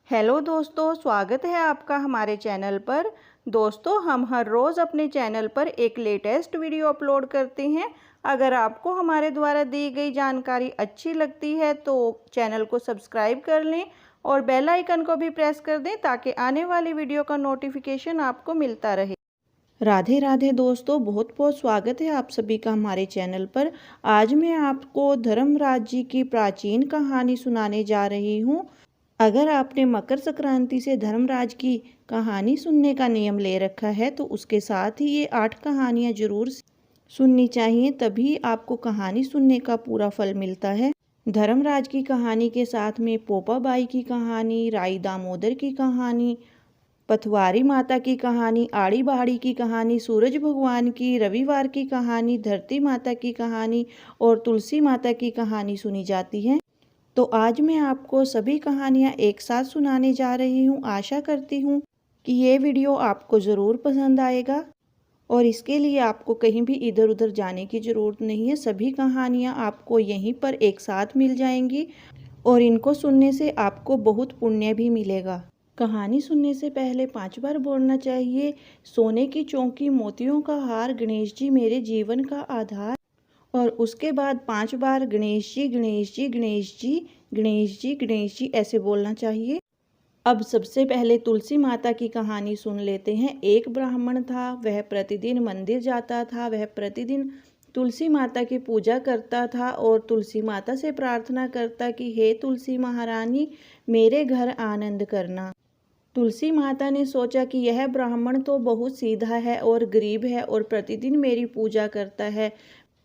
Hello दोस्तों, स्वागत है आपका हमारे चैनल पर। दोस्तों, हम हर रोज़ अपने चैनल पर एक लेटेस्ट वीडियो अपलोड करते हैं। अगर आपको हमारे द्वारा दी गई जानकारी अच्छी लगती है तो चैनल को सब्सक्राइब कर लें और बेल आइकन को भी प्रेस कर दें ताकि आने वाली वीडियो का नोटिफिकेशन आपको मिलता रहे। राधे राधे दोस्तों, बहुत बहुत स्वागत है आप सभी का हमारे चैनल पर। आज मैं आपको धर्मराज जी की प्राचीन कहानी सुनाने जा रही हूँ। अगर आपने मकर संक्रांति से धर्मराज की कहानी सुनने का नियम ले रखा है तो उसके साथ ही ये 8 कहानियाँ जरूर सुननी चाहिए, तभी आपको कहानी सुनने का पूरा फल मिलता है। धर्मराज की कहानी के साथ में पोपाबाई की कहानी, राई दामोदर की कहानी, पथवारी माता की कहानी, आड़ी बाड़ी की कहानी, सूरज भगवान की, रविवार की कहानी, धरती माता की कहानी और तुलसी माता की कहानी सुनी जाती है। तो आज मैं आपको सभी कहानियाँ एक साथ सुनाने जा रही हूँ। आशा करती हूँ कि ये वीडियो आपको ज़रूर पसंद आएगा और इसके लिए आपको कहीं भी इधर उधर जाने की ज़रूरत नहीं है। सभी कहानियाँ आपको यहीं पर एक साथ मिल जाएंगी और इनको सुनने से आपको बहुत पुण्य भी मिलेगा। कहानी सुनने से पहले 5 बार बोलना चाहिए, सोने की चौकी मोतियों का हार, गणेश जी मेरे जीवन का आधार। और उसके बाद 5 बार गणेश जी गणेश जी गणेश जी गणेश जी गणेश जी ऐसे बोलना चाहिए। अब सबसे पहले तुलसी माता की कहानी सुन लेते हैं। एक ब्राह्मण था, वह प्रतिदिन मंदिर जाता था। वह प्रतिदिन तुलसी माता की पूजा करता था और तुलसी माता से प्रार्थना करता कि हे तुलसी महारानी, मेरे घर आनंद करना। तुलसी माता ने सोचा कि यह ब्राह्मण तो बहुत सीधा है और गरीब है और प्रतिदिन मेरी पूजा करता है,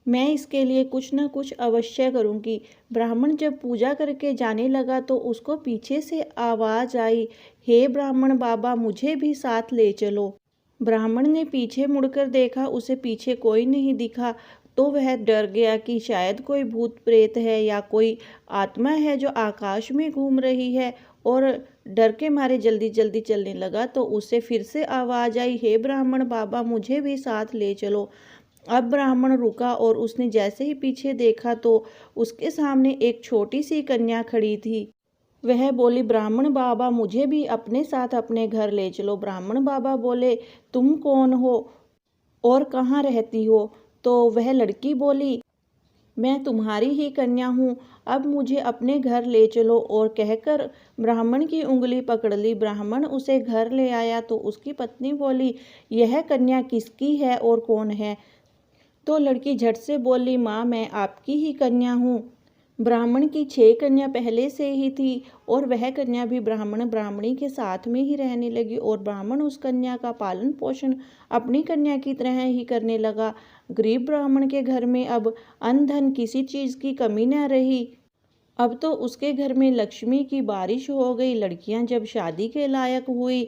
मैं इसके लिए कुछ न कुछ अवश्य करूँगी। ब्राह्मण जब पूजा करके जाने लगा तो उसको पीछे से आवाज़ आई, हे ब्राह्मण बाबा, मुझे भी साथ ले चलो। ब्राह्मण ने पीछे मुड़कर देखा, उसे पीछे कोई नहीं दिखा। तो वह डर गया कि शायद कोई भूत प्रेत है या कोई आत्मा है जो आकाश में घूम रही है, और डर के मारे जल्दी जल्दी चलने लगा। तो उसे फिर से आवाज़ आई, हे ब्राह्मण बाबा, मुझे भी साथ ले चलो। अब ब्राह्मण रुका और उसने जैसे ही पीछे देखा तो उसके सामने एक छोटी सी कन्या खड़ी थी। वह बोली, ब्राह्मण बाबा, मुझे भी अपने साथ अपने घर ले चलो। ब्राह्मण बाबा बोले, तुम कौन हो और कहाँ रहती हो? तो वह लड़की बोली, मैं तुम्हारी ही कन्या हूँ, अब मुझे अपने घर ले चलो। और कहकर ब्राह्मण की उंगली पकड़ ली। ब्राह्मण उसे घर ले आया तो उसकी पत्नी बोली, यह कन्या किसकी है और कौन है? तो लड़की झट से बोली, माँ, मैं आपकी ही कन्या हूँ। ब्राह्मण की 6 कन्या पहले से ही थी और वह कन्या भी ब्राह्मण ब्राह्मणी के साथ में ही रहने लगी और ब्राह्मण उस कन्या का पालन पोषण अपनी कन्या की तरह ही करने लगा। गरीब ब्राह्मण के घर में अब अन्न धन किसी चीज़ की कमी न रही। अब तो उसके घर में लक्ष्मी की बारिश हो गई। लड़कियां जब शादी के लायक हुई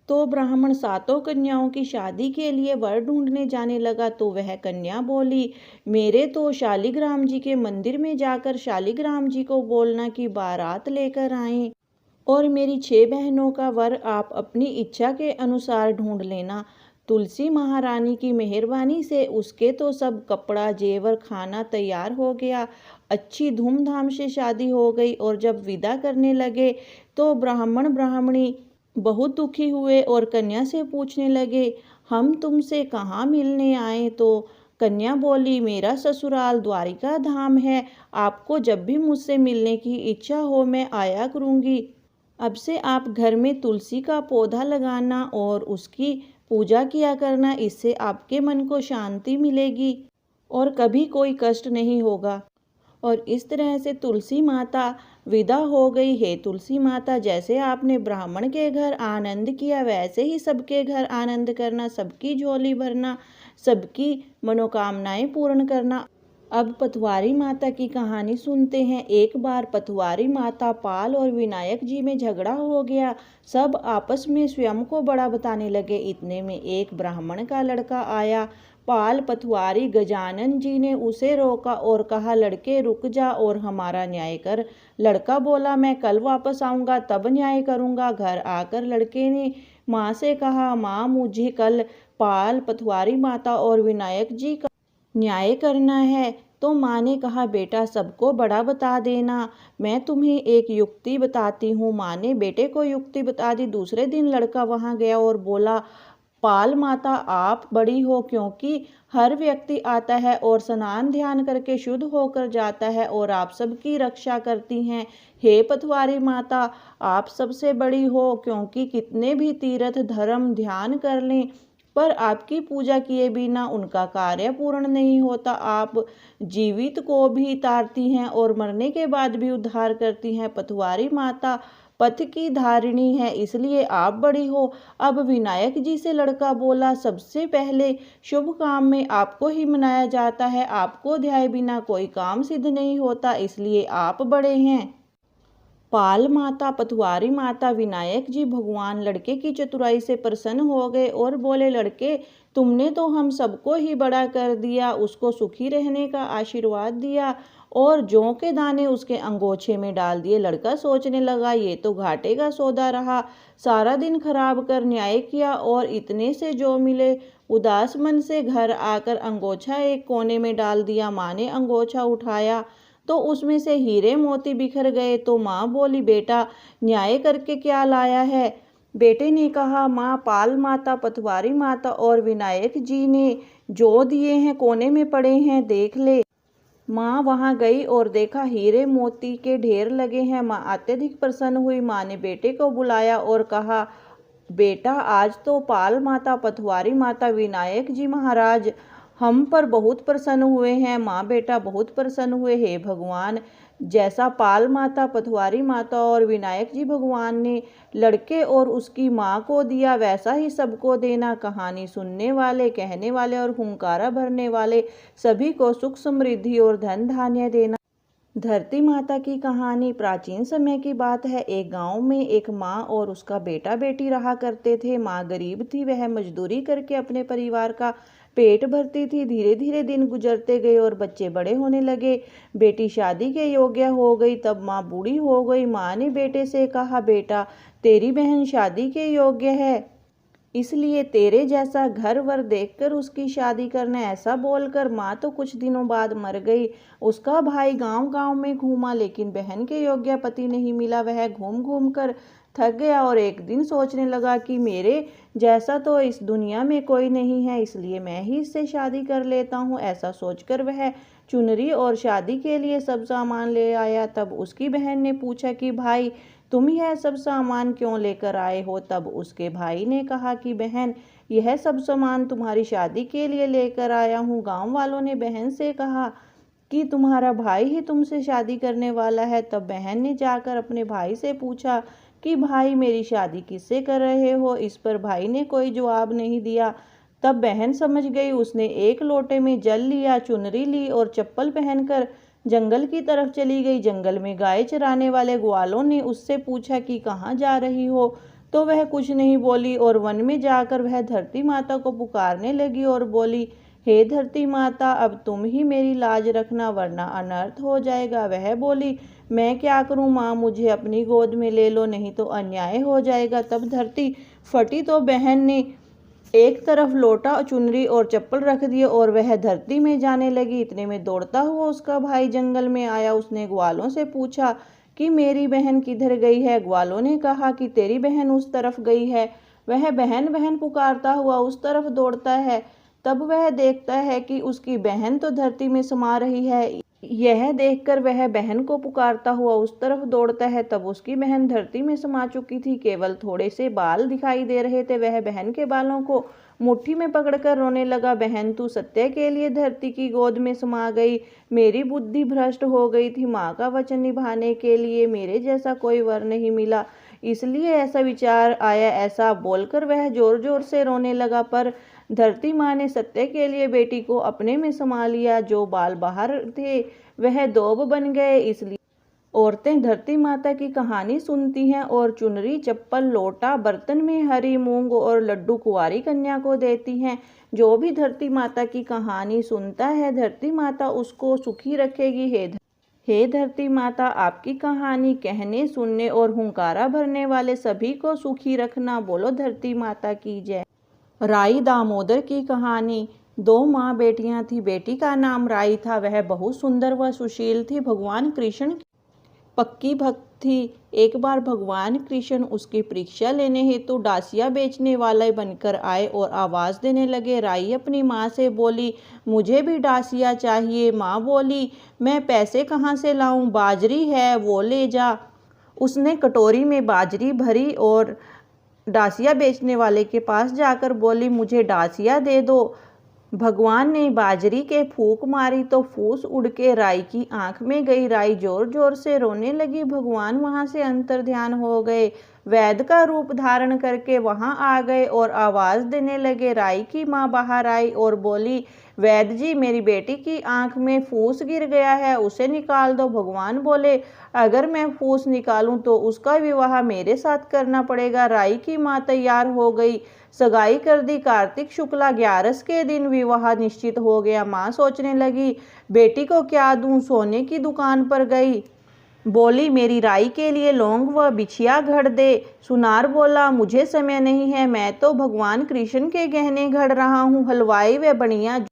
तो ब्राह्मण 7 कन्याओं की शादी के लिए वर ढूंढने जाने लगा। तो वह कन्या बोली, मेरे तो शालिग्राम जी के मंदिर में जाकर शालिग्राम जी को बोलना कि बारात लेकर आएं और मेरी 6 बहनों का वर आप अपनी इच्छा के अनुसार ढूंढ लेना। तुलसी महारानी की मेहरबानी से उसके तो सब कपड़ा जेवर खाना तैयार हो गया। अच्छी धूमधाम से शादी हो गई और जब विदा करने लगे तो ब्राह्मण ब्राह्मणी बहुत दुखी हुए और कन्या से पूछने लगे, हम तुमसे कहाँ मिलने आए? तो कन्या बोली, मेरा ससुराल द्वारिका धाम है, आपको जब भी मुझसे मिलने की इच्छा हो मैं आया करूँगी। अब से आप घर में तुलसी का पौधा लगाना और उसकी पूजा किया करना, इससे आपके मन को शांति मिलेगी और कभी कोई कष्ट नहीं होगा। और इस तरह से तुलसी माता विदा हो गई। हे तुलसी माता, जैसे आपने ब्राह्मण के घर आनंद किया वैसे ही सबके घर आनंद करना, सबकी झोली भरना, सबकी मनोकामनाएं पूर्ण करना। अब पथवारी माता की कहानी सुनते हैं। एक बार पथवारी माता पाल और विनायक जी में झगड़ा हो गया। सब आपस में स्वयं को बड़ा बताने लगे। इतने में एक ब्राह्मण का लड़का आया। पाल पथवारी गजानन जी ने उसे रोका और कहा, लड़के रुक जा और हमारा न्याय कर। लड़का बोला, मैं कल वापस आऊँगा तब न्याय करूँगा। घर आकर लड़के ने माँ से कहा, माँ, मुझे कल पाल पथवारी माता और विनायक जी का न्याय करना है। तो माँ ने कहा, बेटा सबको बड़ा बता देना, मैं तुम्हें एक युक्ति बताती हूँ। माँ ने बेटे को युक्ति बता दी। दूसरे दिन लड़का वहाँ गया और बोला, पाल माता आप बड़ी हो, क्योंकि हर व्यक्ति आता है और स्नान ध्यान करके शुद्ध होकर जाता है और आप सबकी रक्षा करती हैं। हे पटवारी माता, आप सबसे बड़ी हो, क्योंकि कितने भी तीर्थ धर्म ध्यान कर लें पर आपकी पूजा किए बिना उनका कार्य पूर्ण नहीं होता। आप जीवित को भी तारती हैं और मरने के बाद भी उद्धार करती हैं। पटवारी माता पथ की धारिणी है, इसलिए आप बड़ी हो। अब विनायक जी से लड़का बोला, सबसे पहले शुभ काम में आपको ही मनाया जाता है, आपको ध्याए बिना कोई काम सिद्ध नहीं होता, इसलिए आप बड़े हैं। पाल माता, पटवारी माता, विनायक जी भगवान लड़के की चतुराई से प्रसन्न हो गए और बोले, लड़के तुमने तो हम सबको ही बड़ा कर दिया, उसको सुखी रहने का आशीर्वाद दिया और जौ के दाने उसके अंगोछे में डाल दिए। लड़का सोचने लगा, ये तो घाटे का सौदा रहा, सारा दिन खराब कर न्याय किया और इतने से जो मिले। उदास मन से घर आकर अंगोछा एक कोने में डाल दिया। माँ ने अंगोछा उठाया तो उसमें से हीरे मोती बिखर गए। तो माँ बोली, बेटा न्याय करके क्या लाया है? बेटे ने कहा, माँ पाल माता, पटवारी माता और विनायक जी ने जो दिए हैं कोने में पड़े हैं, देख ले। माँ वहाँ गई और देखा हीरे मोती के ढेर लगे हैं। माँ अत्यधिक प्रसन्न हुई। माँ ने बेटे को बुलाया और कहा, बेटा आज तो पाल माता, पटवारी माता, विनायक जी महाराज हम पर बहुत प्रसन्न हुए हैं। माँ बेटा बहुत प्रसन्न हुए। हे भगवान, जैसा पाल माता, पटवारी माता और विनायक जी भगवान ने लड़के और उसकी माँ को दिया, वैसा ही सबको देना। कहानी सुनने वाले, कहने वाले और हुंकारा भरने वाले सभी को सुख समृद्धि और धन धान्य देना। धरती माता की कहानी प्राचीन समय की बात है। एक गांव में एक माँ और उसका बेटा बेटी रहा करते थे। माँ गरीब थी, वह मजदूरी करके अपने परिवार का पेट भरती थी। धीरे धीरे दिन गुजरते गए और बच्चे बड़े होने लगे। बेटी शादी के योग्य हो गई। तब माँ बूढ़ी हो गई। माँ ने बेटे से कहा, बेटा तेरी बहन शादी के योग्य है, इसलिए तेरे जैसा घर वर देखकर उसकी शादी करना। ऐसा बोलकर माँ तो कुछ दिनों बाद मर गई। उसका भाई गांव गांव में घूमा, लेकिन बहन के योग्य पति नहीं मिला। वह घूम घूम कर थक गया और एक दिन सोचने लगा कि मेरे जैसा तो इस दुनिया में कोई नहीं है, इसलिए मैं ही इससे शादी कर लेता हूँ। ऐसा सोचकर वह चुनरी और शादी के लिए सब सामान ले आया। तब उसकी बहन ने पूछा कि भाई तुम यह सब सामान क्यों लेकर आए हो? तब उसके भाई ने कहा कि बहन, यह सब सामान तुम्हारी शादी के लिए लेकर आया हूँ। गांव वालों ने बहन से कहा कि तुम्हारा भाई ही तुमसे शादी करने वाला है। तब बहन ने जाकर अपने भाई से पूछा कि भाई मेरी शादी किससे कर रहे हो? इस पर भाई ने कोई जवाब नहीं दिया। तब बहन समझ गई। उसने एक लोटे में जल लिया, चुनरी ली और चप्पल पहनकर जंगल की तरफ चली गई। जंगल में गाय चराने वाले ग्वालों ने उससे पूछा कि कहाँ जा रही हो? तो वह कुछ नहीं बोली और वन में जाकर वह धरती माता को पुकारने लगी और बोली, हे धरती माता, अब तुम ही मेरी लाज रखना, वरना अनर्थ हो जाएगा। वह बोली, मैं क्या करूं माँ, मुझे अपनी गोद में ले लो, नहीं तो अन्याय हो जाएगा। तब धरती फटी तो बहन ने एक तरफ लोटा, चुनरी और चप्पल रख दिए और वह धरती में जाने लगी। इतने में दौड़ता हुआ उसका भाई जंगल में आया। उसने ग्वालों से पूछा कि मेरी बहन किधर गई है? ग्वालों ने कहा कि तेरी बहन उस तरफ गई है। वह बहन बहन पुकारता हुआ उस तरफ दौड़ता है। तब वह देखता है कि उसकी बहन तो धरती में समा रही है। यह देखकर वह बहन को पुकारता हुआ उस तरफ दौड़ता है। तब उसकी बहन धरती में समा चुकी थी, केवल थोड़े से बाल दिखाई दे रहे थे। वह बहन के बालों को मुट्ठी में पकड़कर रोने लगा, बहन तू सत्य के लिए धरती की गोद में समा गई, मेरी बुद्धि भ्रष्ट हो गई थी। माँ का वचन निभाने के लिए मेरे जैसा कोई वर नहीं मिला, इसलिए ऐसा विचार आया। ऐसा बोलकर वह जोर जोर से रोने लगा। पर धरती माँ ने सत्य के लिए बेटी को अपने में समा लिया। जो बाल बाहर थे वह दोब बन गए। इसलिए औरतें धरती माता की कहानी सुनती हैं और चुनरी, चप्पल, लोटा, बर्तन में हरी मूंग और लड्डू कुंवारी कन्या को देती हैं। जो भी धरती माता की कहानी सुनता है, धरती माता उसको सुखी रखेगी। हे धरती माता, आपकी कहानी कहने, सुनने और हुंकारा भरने वाले सभी को सुखी रखना। बोलो धरती माता की जय। राई दामोदर की कहानी। दो माँ बेटियां थी। बेटी का नाम राई था, वह बहुत सुंदर व सुशील थी। भगवान कृष्ण की पक्की भक्त थी। एक बार भगवान कृष्ण उसकी परीक्षा लेने हेतु डासिया बेचने वाले बनकर आए और आवाज़ देने लगे। राई अपनी माँ से बोली, मुझे भी डासिया चाहिए। माँ बोली, मैं पैसे कहाँ से लाऊं? बाजरी है, वो ले जा। उसने कटोरी में बाजरी भरी और डासिया बेचने वाले के पास जाकर बोली, मुझे डासिया दे दो। भगवान ने बाजरी के फूंक मारी तो फूस उड़ के राई की आंख में गई। राई जोर जोर से रोने लगी। भगवान वहां से अंतर ध्यान हो गए, वैद्य का रूप धारण करके वहां आ गए और आवाज देने लगे। राई की माँ बाहर आई और बोली, वैद्य जी, मेरी बेटी की आंख में फूस गिर गया है, उसे निकाल दो। भगवान बोले, अगर मैं फूस निकालूं तो उसका विवाह मेरे साथ करना पड़ेगा। राई की माँ तैयार हो गई, सगाई कर दी। कार्तिक शुक्ला 11 के दिन विवाह निश्चित हो गया। माँ सोचने लगी, बेटी को क्या दूं? सोने की दुकान पर गई, बोली, मेरी राई के लिए लौंग व बिछिया घड़ दे। सुनार बोला, मुझे समय नहीं है, मैं तो भगवान कृष्ण के गहने घड़ रहा हूँ। हलवाई व बनिया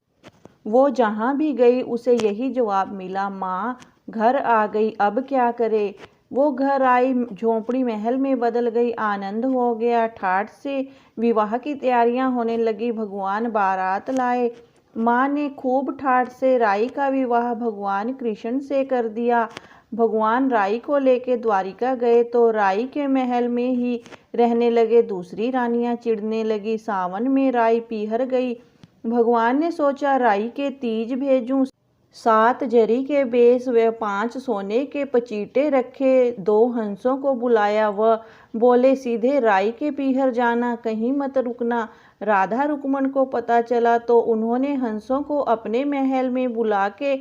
वो जहाँ भी गई उसे यही जवाब मिला, माँ घर आ गई, अब क्या करे। वो घर आई, झोंपड़ी महल में बदल गई। आनंद हो गया। ठाठ से विवाह की तैयारियां होने लगी। भगवान बारात लाए। माँ ने खूब ठाठ से राई का विवाह भगवान कृष्ण से कर दिया। भगवान राई को लेके द्वारिका गए तो राई के महल में ही रहने लगे। दूसरी रानियां चिढ़ने लगी। सावन में राई पीहर गई। भगवान ने सोचा, राई के तीज भेजूं। 7 जरी के बेस व 5 सोने के पचीटे रखे। 2 हंसों को बुलाया व बोले, सीधे राई के पीहर जाना, कहीं मत रुकना। राधा रुक्मण को पता चला तो उन्होंने हंसों को अपने महल में बुला के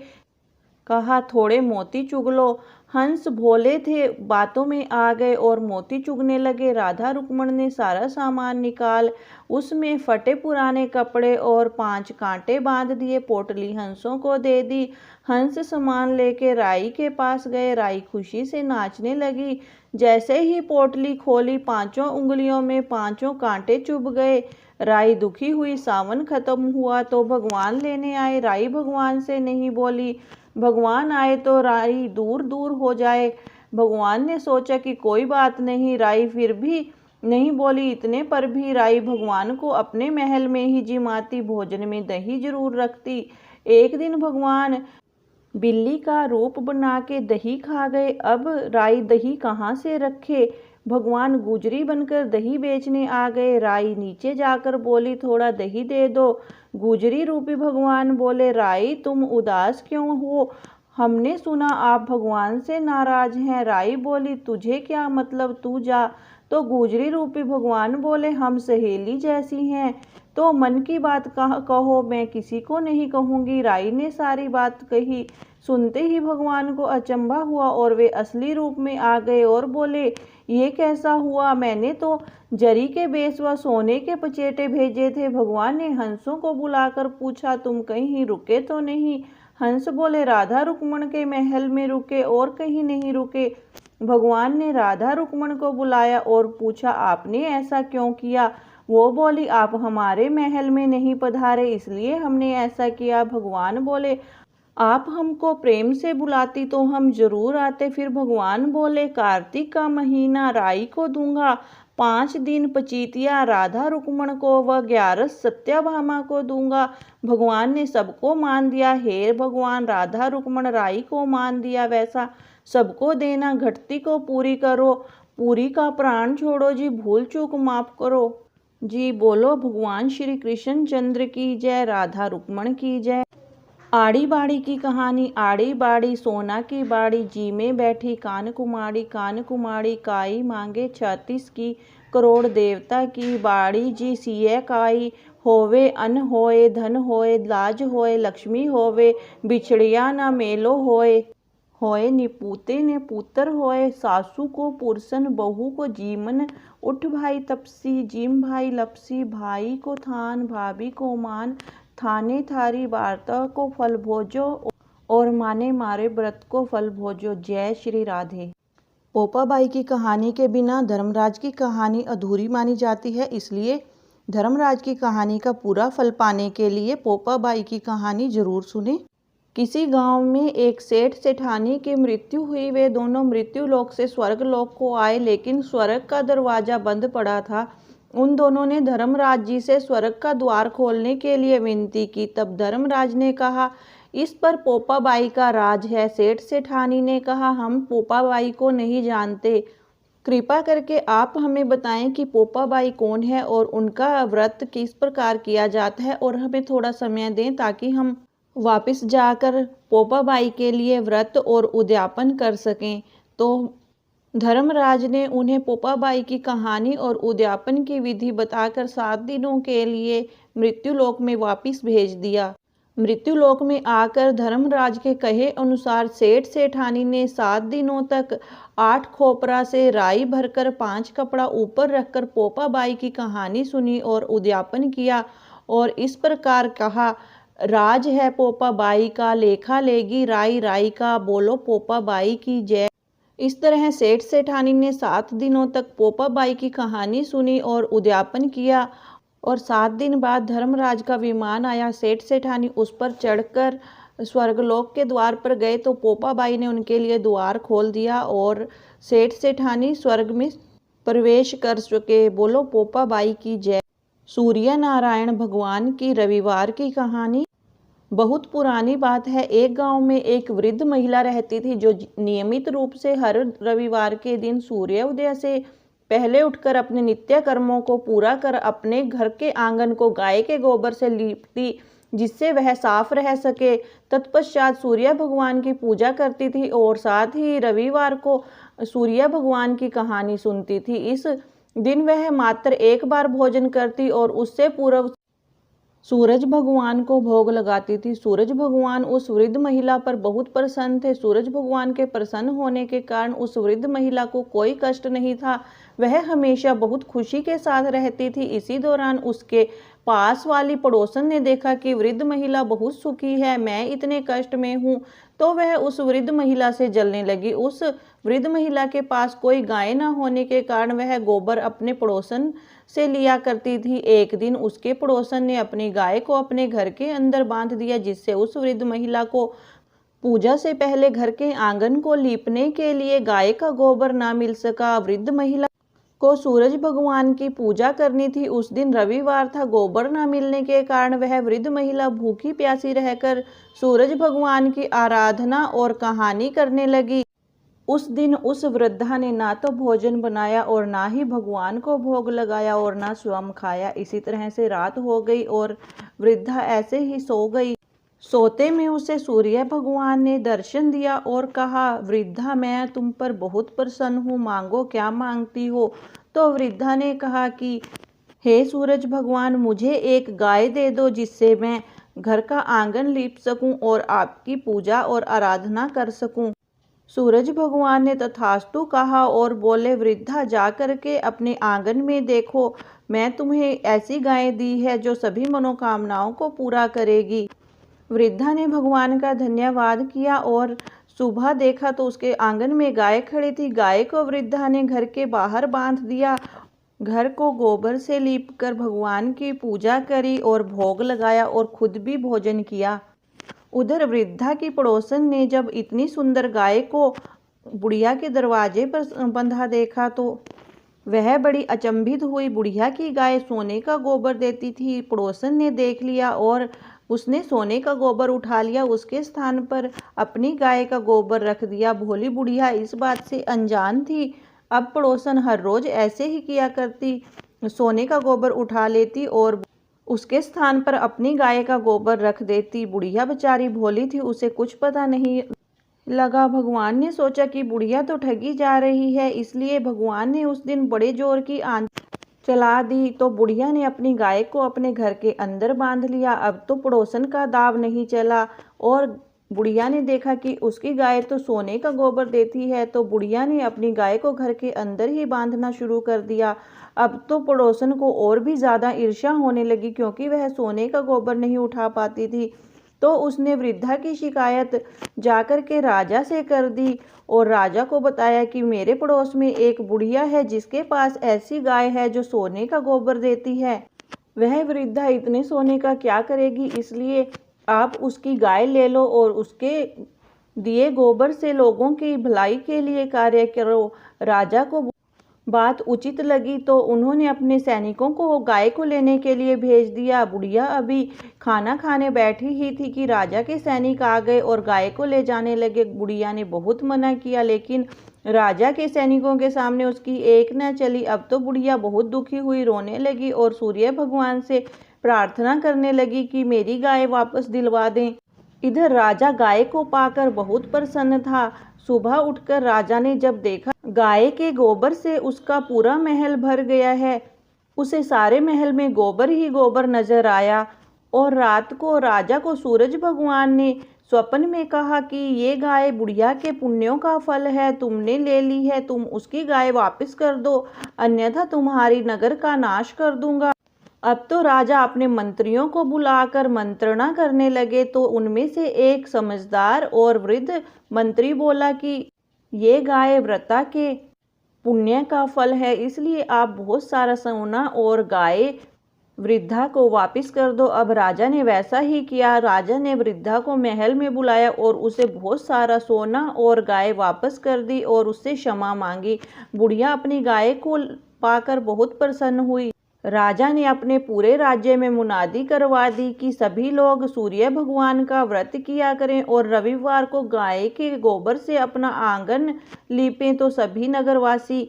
कहा, थोड़े मोती चुग लो। हंस भोले थे, बातों में आ गए और मोती चुगने लगे। राधा रुक्मण ने सारा सामान निकाल उसमें फटे पुराने कपड़े और 5 कांटे बांध दिए। पोटली हंसों को दे दी। हंस सामान लेके राई के पास गए। राई खुशी से नाचने लगी। जैसे ही पोटली खोली, 5 उंगलियों में 5 कांटे चुभ गए। राई दुखी हुई। सावन खत्म हुआ तो भगवान लेने आए। राई भगवान से नहीं बोली। भगवान आए तो राई दूर दूर हो जाए। भगवान ने सोचा कि कोई बात नहीं, राई फिर भी नहीं बोली। इतने पर भी राई भगवान को अपने महल में ही जिमाती, भोजन में दही जरूर रखती। एक दिन भगवान बिल्ली का रूप बना के दही खा गए। अब राई दही कहाँ से रखे? भगवान गुजरी बनकर दही बेचने आ गए। राई नीचे जाकर बोली, थोड़ा दही दे दो। गुजरी रूपी भगवान बोले, राई तुम उदास क्यों हो? हमने सुना आप भगवान से नाराज हैं। राई बोली, तुझे क्या मतलब, तू जा। तो गुजरी रूपी भगवान बोले, हम सहेली जैसी हैं, तो मन की बात कहो, मैं किसी को नहीं कहूँगी। राई ने सारी बात कही। सुनते ही भगवान को अचंभा हुआ और वे असली रूप में आ गए और बोले, ये कैसा हुआ? मैंने तो जरी के बेस व सोने के पचेटे भेजे थे। भगवान ने हंसों को बुलाकर पूछा, तुम कहीं रुके तो नहीं? हंस बोले, राधा रुक्मण के महल में रुके और कहीं नहीं रुके। भगवान ने राधा रुक्मण को बुलाया और पूछा, आपने ऐसा क्यों किया? वो बोली, आप हमारे महल में नहीं पधारे, इसलिए हमने ऐसा किया। भगवान बोले, आप हमको प्रेम से बुलाती तो हम जरूर आते। फिर भगवान बोले, कार्तिक का महीना राई को दूंगा, 5 दिन पचीतिया राधा रुक्मण को व 11 सत्याभामा को दूंगा। भगवान ने सबको मान दिया। हे भगवान, राधा रुक्मण राई को मान दिया, वैसा सबको देना। घटती को पूरी करो, पूरी का प्राण छोड़ो जी, भूल चूक माफ करो जी। बोलो भगवान श्री कृष्ण चंद्र की जय, राधा रुक्मण की जय। आड़ी बाड़ी की कहानी। आड़ी बाड़ी सोना की बाड़ी, जी में बैठी कान कुमारी काई मांगे 36 की करोड़ देवता की बाड़ी जी सिए काई। होवे अन होए धन होए लाज होए लक्ष्मी होवे, बिछड़िया न मेलो होए। होए निपूते ने पुत्र होए, सासू को पुरसन बहू को जीमन। उठ भाई तपसी जिम भाई लपसी, भाई को थान भाभी को मान। थाने थारी वार्ता को फल भोजो, और माने मारे व्रत को फल भोजो। जय श्री राधे। पोपाबाई की कहानी के बिना धर्मराज की कहानी अधूरी मानी जाती है, इसलिए धर्मराज की कहानी का पूरा फल पाने के लिए पोपाबाई की कहानी जरूर सुने। किसी गांव में एक सेठ सेठानी की मृत्यु हुई। वे दोनों मृत्यु लोक से स्वर्ग लोक को आए, लेकिन स्वर्ग का दरवाजा बंद पड़ा था। उन दोनों ने धर्मराज जी से स्वर्ग का द्वार खोलने के लिए विनती की। तब धर्मराज ने कहा, इस पर पोपाबाई का राज है। सेठ सेठानी ने कहा, हम पोपाबाई को नहीं जानते, कृपा करके आप हमें बताएं कि पोपाबाई कौन है और उनका व्रत किस प्रकार किया जाता है, और हमें थोड़ा समय दें ताकि हम वापस जाकर पोपाबाई के लिए व्रत और उद्यापन कर सकें। तो धर्मराज ने उन्हें पोपाबाई की कहानी और उद्यापन की विधि बताकर 7 दिनों के लिए मृत्युलोक में वापस भेज दिया। मृत्युलोक में आकर धर्मराज के कहे अनुसार सेठ सेठानी ने 7 दिनों तक 8 खोपरा से राई भरकर 5 कपड़ा ऊपर रखकर पोपाबाई की कहानी सुनी और उद्यापन किया और इस प्रकार कहा, राज है पोपाबाई का, लेखा लेगी राई राई का, बोलो पोपाबाई की जय। इस तरह सेठ सेठानी ने 7 दिनों तक पोपाबाई की कहानी सुनी और उद्यापन किया और 7 दिन बाद धर्मराज का विमान आया। सेठ सेठानी उस पर चढ़कर स्वर्गलोक के द्वार पर गए तो पोपाबाई ने उनके लिए द्वार खोल दिया और सेठ सेठानी स्वर्ग में प्रवेश कर चुके। बोलो पोपाबाई की जय। सूर्य नारायण भगवान की रविवार की कहानी। बहुत पुरानी बात है। एक गांव में एक वृद्ध महिला रहती थी जो नियमित रूप से हर रविवार के दिन सूर्योदय से पहले उठकर अपने नित्य कर्मों को पूरा कर अपने घर के आंगन को गाय के गोबर से लीपती, जिससे वह साफ रह सके। तत्पश्चात सूर्य भगवान की पूजा करती थी और साथ ही रविवार को सूर्य भगवान की कहानी सुनती थी। इस दिन वह मात्र एक बार भोजन करती और उससे पूर्व सूरज भगवान को भोग लगाती थी। सूरज भगवान उस वृद्ध महिला पर बहुत प्रसन्न थे। सूरज भगवान के प्रसन्न होने के कारण उस वृद्ध महिला को कोई कष्ट नहीं था। वह हमेशा बहुत खुशी के साथ रहती थी। इसी दौरान उसके पास वाली पड़ोसन ने देखा कि वृद्ध महिला बहुत सुखी है, मैं इतने कष्ट में हूँ, तो वह उस वृद्ध महिला से जलने लगी। उस वृद्ध महिला के पास कोई गाय न होने के कारण वह गोबर अपने पड़ोसन से लिया करती थी। एक दिन उसके पड़ोसन ने अपनी गाय को अपने घर के अंदर बांध दिया, जिससे उस वृद्ध महिला को पूजा से पहले घर के आंगन को लीपने के लिए गाय का गोबर ना मिल सका। वृद्ध महिला को सूरज भगवान की पूजा करनी थी। उस दिन रविवार था। गोबर ना मिलने के कारण वह वृद्ध महिला भूखी प्यासी रहकर सूरज भगवान की आराधना और कहानी करने लगी। उस दिन उस वृद्धा ने ना तो भोजन बनाया और ना ही भगवान को भोग लगाया और ना स्वयं खाया। इसी तरह से रात हो गई और वृद्धा ऐसे ही सो गई। सोते में उसे सूर्य भगवान ने दर्शन दिया और कहा, वृद्धा मैं तुम पर बहुत प्रसन्न हूँ, मांगो क्या मांगती हो। तो वृद्धा ने कहा कि हे सूरज भगवान, मुझे एक गाय दे दो जिससे मैं घर का आंगन लीप सकूं और आपकी पूजा और आराधना कर सकूं। सूरज भगवान ने तथास्तु कहा और बोले, वृद्धा जा करके अपने आंगन में देखो, मैं तुम्हें ऐसी गाय दी है जो सभी मनोकामनाओं को पूरा करेगी। वृद्धा ने भगवान का धन्यवाद किया और सुबह देखा तो उसके आंगन में गाय खड़ी थी। गाय को वृद्धा ने घर के बाहर बांध दिया, घर को गोबर से लीपकर भगवान की पूजा करी और भोग लगाया और खुद भी भोजन किया। उधर वृद्धा की पड़ोसन ने जब इतनी सुंदर गाय को बुढ़िया के दरवाजे पर बंधा देखा तो वह बड़ी अचंभित हुई। बुढ़िया की गाय सोने का गोबर देती थी। पड़ोसन ने देख लिया और उसने सोने का गोबर उठा लिया, उसके स्थान पर अपनी गाय का गोबर रख दिया। भोली बुढ़िया इस बात से अनजान थी। अब पड़ोसन हर रोज ऐसे ही किया करती, सोने का गोबर उठा लेती और उसके स्थान पर अपनी गाय का गोबर रख देती। बुढ़िया बेचारी भोली थी, उसे कुछ पता नहीं लगा। भगवान ने सोचा कि बुढ़िया तो ठगी जा रही है, इसलिए भगवान ने उस दिन बड़े जोर की आंधी चला दी। तो बुढ़िया ने अपनी गाय को अपने घर के अंदर बांध लिया। अब तो पड़ोसन का दाव नहीं चला और बुढ़िया ने देखा कि उसकी गाय तो सोने का गोबर देती है, तो बुढ़िया ने अपनी गाय को घर के अंदर ही बांधना शुरू कर दिया। अब तो पड़ोसन को और भी ज़्यादा ईर्ष्या होने लगी, क्योंकि वह सोने का गोबर नहीं उठा पाती थी। तो उसने वृद्धा की शिकायत जाकर के राजा से कर दी और राजा को बताया कि मेरे पड़ोस में एक बुढ़िया है जिसके पास ऐसी गाय है जो सोने का गोबर देती है। वह वृद्धा इतने सोने का क्या करेगी, इसलिए आप उसकी गाय ले लो और उसके दिए गोबर से लोगों की भलाई के लिए कार्य करो। राजा को बात उचित लगी तो उन्होंने अपने सैनिकों को गाय को लेने के लिए भेज दिया। बुढ़िया अभी खाना खाने बैठी ही थी कि राजा के सैनिक आ गए और गाय को ले जाने लगे। बुढ़िया ने बहुत मना किया, लेकिन राजा के सैनिकों के सामने उसकी एक न चली। अब तो बुढ़िया बहुत दुखी हुई, रोने लगी और सूर्य भगवान से प्रार्थना करने लगी कि मेरी गाय वापस दिलवा दें। इधर राजा गाय को पाकर बहुत प्रसन्न था। सुबह उठकर राजा ने जब देखा गाय के गोबर से उसका पूरा महल भर गया है, उसे सारे महल में गोबर ही गोबर नजर आया। और रात को राजा को सूरज भगवान ने स्वप्न में कहा कि ये गाय बुढ़िया के पुण्यों का फल है, तुमने ले ली है, तुम उसकी गाय वापस कर दो, अन्यथा तुम्हारी नगर का नाश कर दूंगा। अब तो राजा अपने मंत्रियों को बुलाकर मंत्रणा करने लगे, तो उनमें से एक समझदार और वृद्ध मंत्री बोला कि ये गाय व्रता के पुण्य का फल है, इसलिए आप बहुत सारा सोना और गाय वृद्धा को वापस कर दो। अब राजा ने वैसा ही किया। राजा ने वृद्धा को महल में बुलाया और उसे बहुत सारा सोना और गाय वापस कर दी और उससे क्षमा मांगी। बुढ़िया अपनी गाय को पाकर बहुत प्रसन्न हुई। राजा ने अपने पूरे राज्य में मुनादी करवा दी कि सभी लोग सूर्य भगवान का व्रत किया करें और रविवार को गाय के गोबर से अपना आंगन लीपें। तो सभी नगरवासी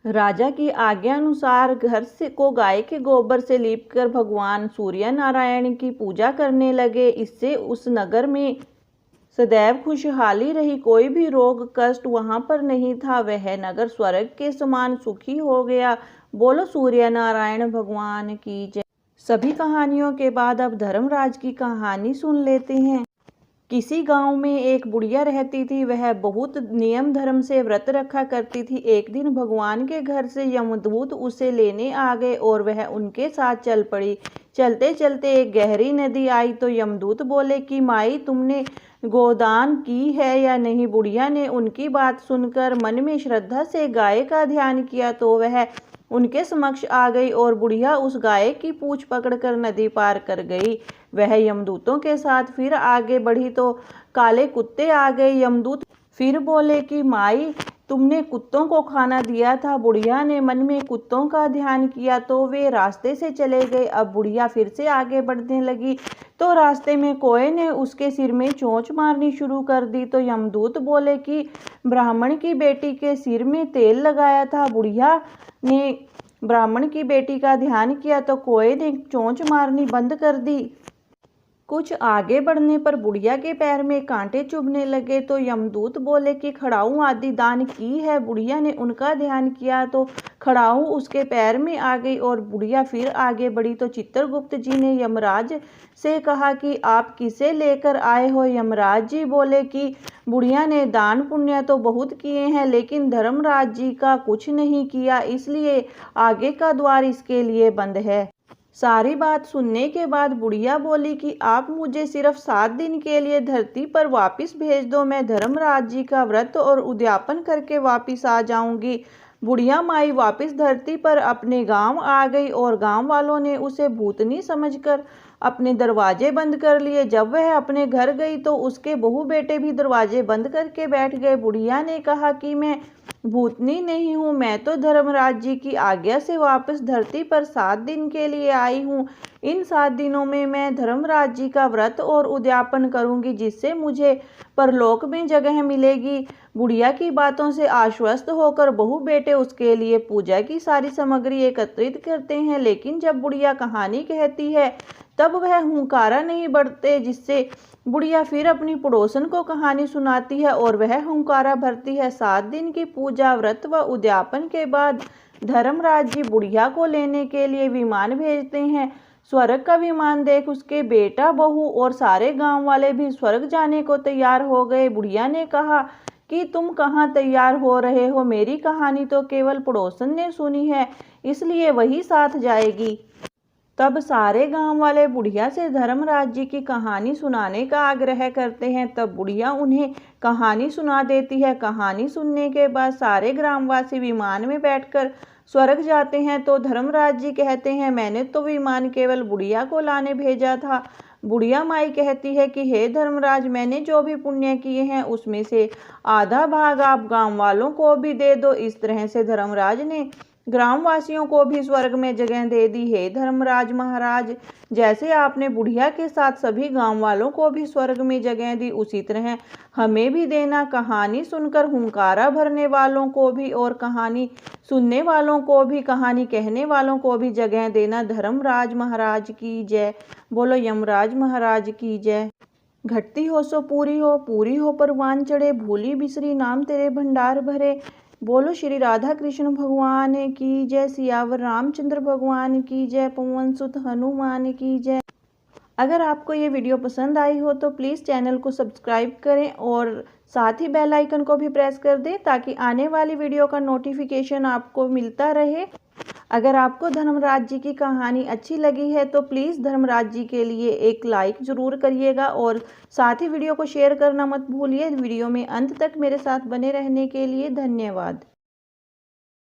राजा की आज्ञा अनुसार घर से को गाय के गोबर से लीपकर भगवान सूर्य नारायण की पूजा करने लगे। इससे उस नगर में सदैव खुशहाली रही, कोई भी रोग कष्ट वहां पर नहीं था। वह नगर स्वर्ग के समान सुखी हो गया। बोलो सूर्य नारायण भगवान की जय। सभी कहानियों के बाद अब धर्मराज की कहानी सुन लेते हैं। किसी गांव में एक बुढ़िया रहती थी। वह बहुत नियम धर्म से व्रत रखा करती थी। एक दिन भगवान के घर से यमदूत उसे लेने आ गए और वह उनके साथ चल पड़ी। चलते चलते एक गहरी नदी आई तो यमदूत बोले कि माई, तुमने गोदान की है या नहीं। बुढ़िया ने उनकी बात सुनकर मन में श्रद्धा से गाय का ध्यान किया तो वह उनके समक्ष आ गई और बुढ़िया उस गाय की पूंछ पकड़कर नदी पार कर गई। वह यमदूतों के साथ फिर आगे बढ़ी तो काले कुत्ते आ गए। यमदूत फिर बोले कि माई, तुमने कुत्तों को खाना दिया था। बुढ़िया ने मन में कुत्तों का ध्यान किया तो वे रास्ते से चले गए। अब बुढ़िया फिर से आगे बढ़ने लगी तो रास्ते में कोए ने उसके सिर में चोंच मारनी शुरू कर दी। तो यमदूत बोले कि ब्राह्मण की बेटी के सिर में तेल लगाया था। बुढ़िया ने ब्राह्मण की बेटी का ध्यान किया तो कोए ने चोंच मारनी बंद कर दी। कुछ आगे बढ़ने पर बुढ़िया के पैर में कांटे चुभने लगे तो यमदूत बोले कि खड़ाऊ आदि दान की है। बुढ़िया ने उनका ध्यान किया तो खड़ाऊ उसके पैर में आ गई और बुढ़िया फिर आगे बढ़ी तो चित्रगुप्त जी ने यमराज से कहा कि आप किसे लेकर आए हो। यमराज जी बोले कि बुढ़िया ने दान पुण्य तो बहुत किए हैं, लेकिन धर्मराज जी का कुछ नहीं किया, इसलिए आगे का द्वार इसके लिए बंद है। सारी बात सुनने के बाद बुढ़िया बोली कि आप मुझे सिर्फ 7 दिन के लिए धरती पर वापस भेज दो, मैं धर्मराज जी का व्रत और उद्यापन करके वापस आ जाऊंगी। बुढ़िया माई वापस धरती पर अपने गांव आ गई और गांव वालों ने उसे भूतनी समझकर अपने दरवाजे बंद कर लिए। जब वह अपने घर गई तो उसके बहू बेटे भी दरवाजे बंद करके बैठ गए। बुढ़िया ने कहा कि मैं भूतनी नहीं हूँ, मैं तो धर्मराज जी की आज्ञा से वापस धरती पर 7 दिन के लिए आई हूँ। इन 7 दिनों में मैं धर्मराज जी का व्रत और उद्यापन करूंगी, जिससे मुझे परलोक में जगह मिलेगी। बुढ़िया की बातों से आश्वस्त होकर बहू बेटे उसके लिए पूजा की सारी सामग्री एकत्रित करते हैं, लेकिन जब बुढ़िया कहानी कहती है तब वह हुंकारा नहीं बढ़ते, जिससे बुढ़िया फिर अपनी पड़ोसन को कहानी सुनाती है और वह हुंकारा भरती है। 7 दिन की पूजा व्रत व उद्यापन के बाद धर्मराज जी बुढ़िया को लेने के लिए विमान भेजते हैं। स्वर्ग का विमान देख उसके बेटा बहू और सारे गांव वाले भी स्वर्ग जाने को तैयार हो गए। बुढ़िया ने कहा कि तुम कहाँ तैयार हो रहे हो, मेरी कहानी तो केवल पड़ोसन ने सुनी है, इसलिए वही साथ जाएगी। तब सारे गांव वाले बुढ़िया से धर्मराज जी की कहानी सुनाने का आग्रह करते हैं। तब बुढ़िया उन्हें कहानी सुना देती है। कहानी सुनने के बाद सारे ग्रामवासी विमान में बैठकर स्वर्ग जाते हैं तो धर्मराज जी कहते हैं मैंने तो विमान केवल बुढ़िया को लाने भेजा था। बुढ़िया माई कहती है कि हे धर्मराज, मैंने जो भी पुण्य किए हैं उसमें से आधा भाग आप गांव वालों को भी दे दो। इस तरह से धर्मराज ने ग्रामवासियों को भी स्वर्ग में जगह दे दी। हे धर्मराज महाराज, जैसे आपने बुढ़िया के साथ सभी गांव वालों को भी स्वर्ग में जगह दी, उसी तरह हमें भी देना। कहानी सुनकर हुंकारा भरने वालों को भी और कहानी सुनने वालों को भी, कहानी कहने वालों को भी जगह देना। धर्मराज महाराज की जय। बोलो यमराज महाराज की जय। घटती हो सो पूरी हो, पूरी हो परवान चढ़े, भूली बिसरी नाम तेरे भंडार भरे। बोलो श्री राधा कृष्ण भगवान की जय, सियावर रामचंद्र भगवान की जय, पवन सुत हनुमान की जय। अगर आपको ये वीडियो पसंद आई हो तो प्लीज़ चैनल को सब्सक्राइब करें और साथ ही बेल आइकन को भी प्रेस कर दें ताकि आने वाली वीडियो का नोटिफिकेशन आपको मिलता रहे। अगर आपको धर्मराज जी की कहानी अच्छी लगी है तो प्लीज़ धर्मराज जी के लिए एक लाइक ज़रूर करिएगा और साथ ही वीडियो को शेयर करना मत भूलिए। वीडियो में अंत तक मेरे साथ बने रहने के लिए धन्यवाद।